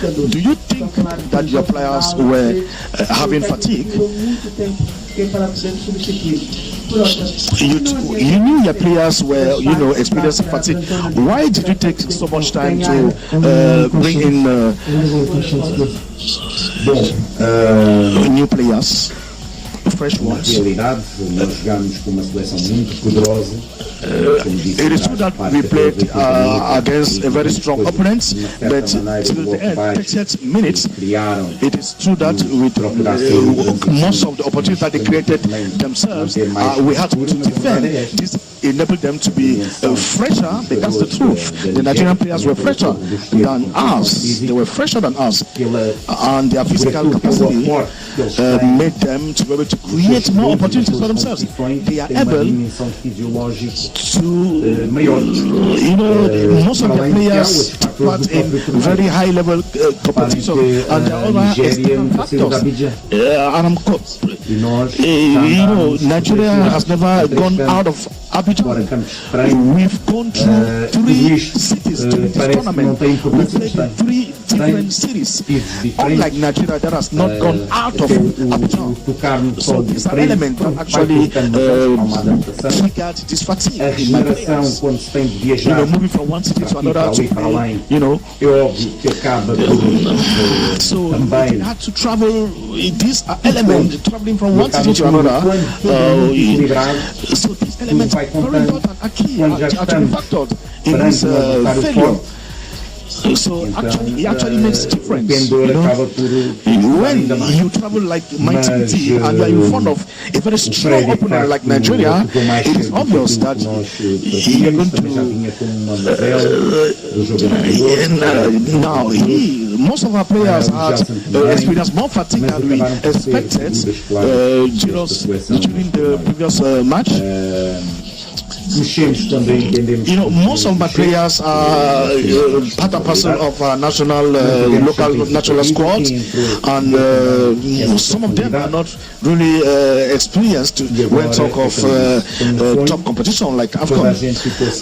Do you think that your players were having fatigue? You knew your players were, experiencing fatigue. Why did you take so much time to bring in new players, fresh ones? It is true that we played against a very strong opponent, but till the end, 38 minutes, it is true that with most of the opportunities that they created themselves, we had to defend. This enabled them to be fresher, but that's the truth. The Nigerian players were fresher than us. They were fresher than us, and their physical capacity made them to be able to create more opportunities for themselves. They are able to, most of the players take part in very high level competition, and there are other external factors. Nigeria has never gone out of Abidjan. We've gone through 3 cities during this tournament. We played 3 different cities. Unlike Nigeria, that has not gone out of Abidjan. So these are elements that actually triggered this fatigue in my players. Moving from one city to another to play, so they had to travel. These are elements traveling from one city to another. So these elements are very important, are key, are factored in this failure. So it actually makes a difference. When you travel like my team and you are in front of a very strong opponent like Nigeria, it is obvious that you're going to most of our players had experienced more fatigue than we expected during the previous match. Most of my players are part and parcel of our local national squad, and some of them are not really experienced when talk of top competition like Afcon.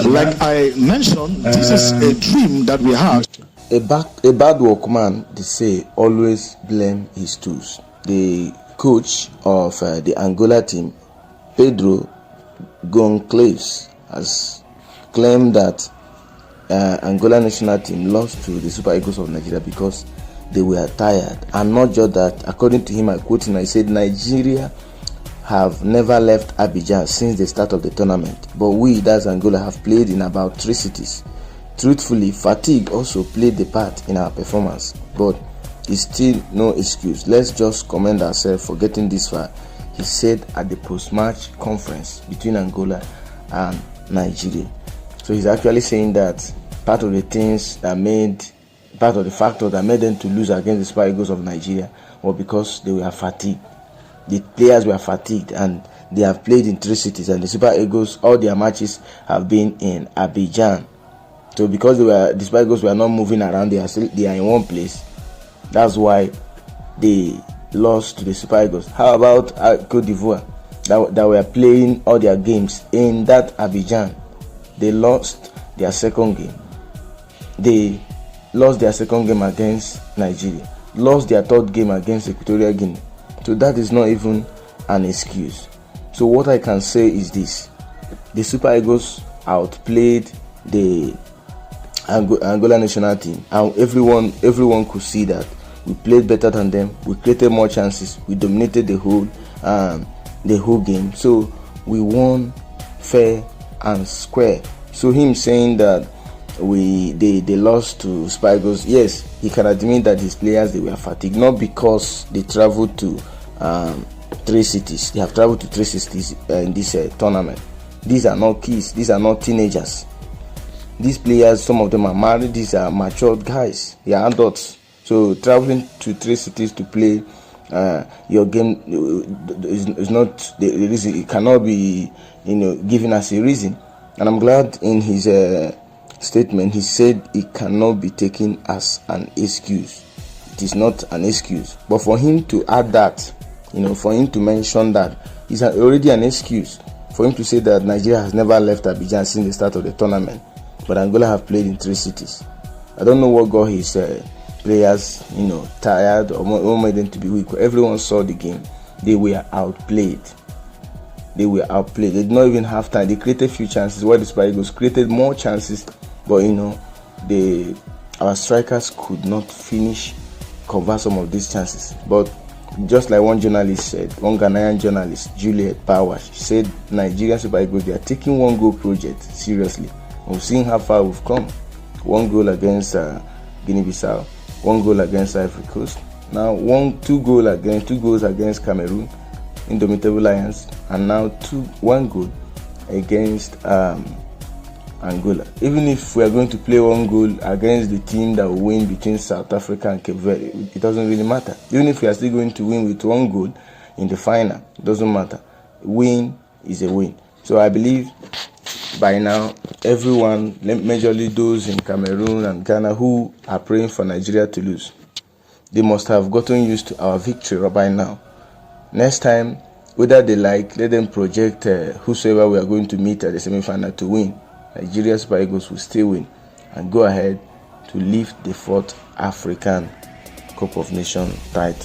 Like I mentioned, this is a dream that we had. A bad workman, they say, always blame his tools. The coach of the Angola team, PEDRO, Goncalves, has claimed that Angola national team lost to the Super Eagles of Nigeria because they were tired. And not just that, according to him, I quote him, I said, Nigeria have never left Abidjan since the start of the tournament, but we, that's Angola, have played in about 3 cities. Truthfully, fatigue also played the part in our performance, but it's still no excuse. Let's just commend ourselves for getting this far, he said at the post-match conference between Angola and Nigeria. So he's actually saying that part of the factors that made them to lose against the Super Eagles of Nigeria was because they were fatigued. The players were fatigued, and they have played in 3 cities, and the Super Eagles, all their matches have been in Abidjan. So because the Super Eagles were not moving around, they are in one place. That's why they lost to the Super Eagles. How about Cote D'Ivoire that were playing all their games in that Abidjan? They lost their second game. They lost their second game against Nigeria. Lost their third game against Equatorial Guinea. So that is not even an excuse. So what I can say is this: the Super Eagles outplayed the Angola national team, and everyone could see that we played better than them. We created more chances. We dominated the whole game. So we won fair and square. So him saying that they lost to Super Eagles, yes, he can admit that his players, they were fatigued, not because they traveled to 3 cities. They have traveled to 3 cities in this tournament. These are not kids. These are not teenagers. These players, some of them are married. These are matured guys. They are adults. So traveling to 3 cities to play your game is not the reason. It cannot be given as a reason. And I'm glad in his statement he said it cannot be taken as an excuse. It is not an excuse. But for him to add that, for him to mention that, is already an excuse. For him to say that Nigeria has never left Abidjan since the start of the tournament, but Angola have played in 3 cities. I don't know what got his players, tired or what made them to be weak. Everyone saw the game. They were outplayed. They did not even have time. They created few chances. While the Super Eagles created more chances, but our strikers could not convert some of these chances. But just like one journalist said, one Ghanaian journalist, Juliet Power, she said Nigerian Super Eagles, they are taking one goal project seriously. We've seen how far we've come. 1 goal against Guinea-Bissau, 1 goal against Ivory Coast. Now 2 goals against Cameroon, Indomitable Lions, and now 1 goal against Angola. Even if we are going to play 1 goal against the team that will win between South Africa and Cape Verde, it doesn't really matter. Even if we are still going to win with 1 goal in the final, it doesn't matter. Win is a win. So I believe by now, everyone, majorly those in Cameroon and Ghana who are praying for Nigeria to lose, they must have gotten used to our victory by now. Next time, whether they like, let them project whosoever we are going to meet at the semi-final to win. Nigeria Super Eagles will still win and go ahead to lift the 4th African Cup of Nations title.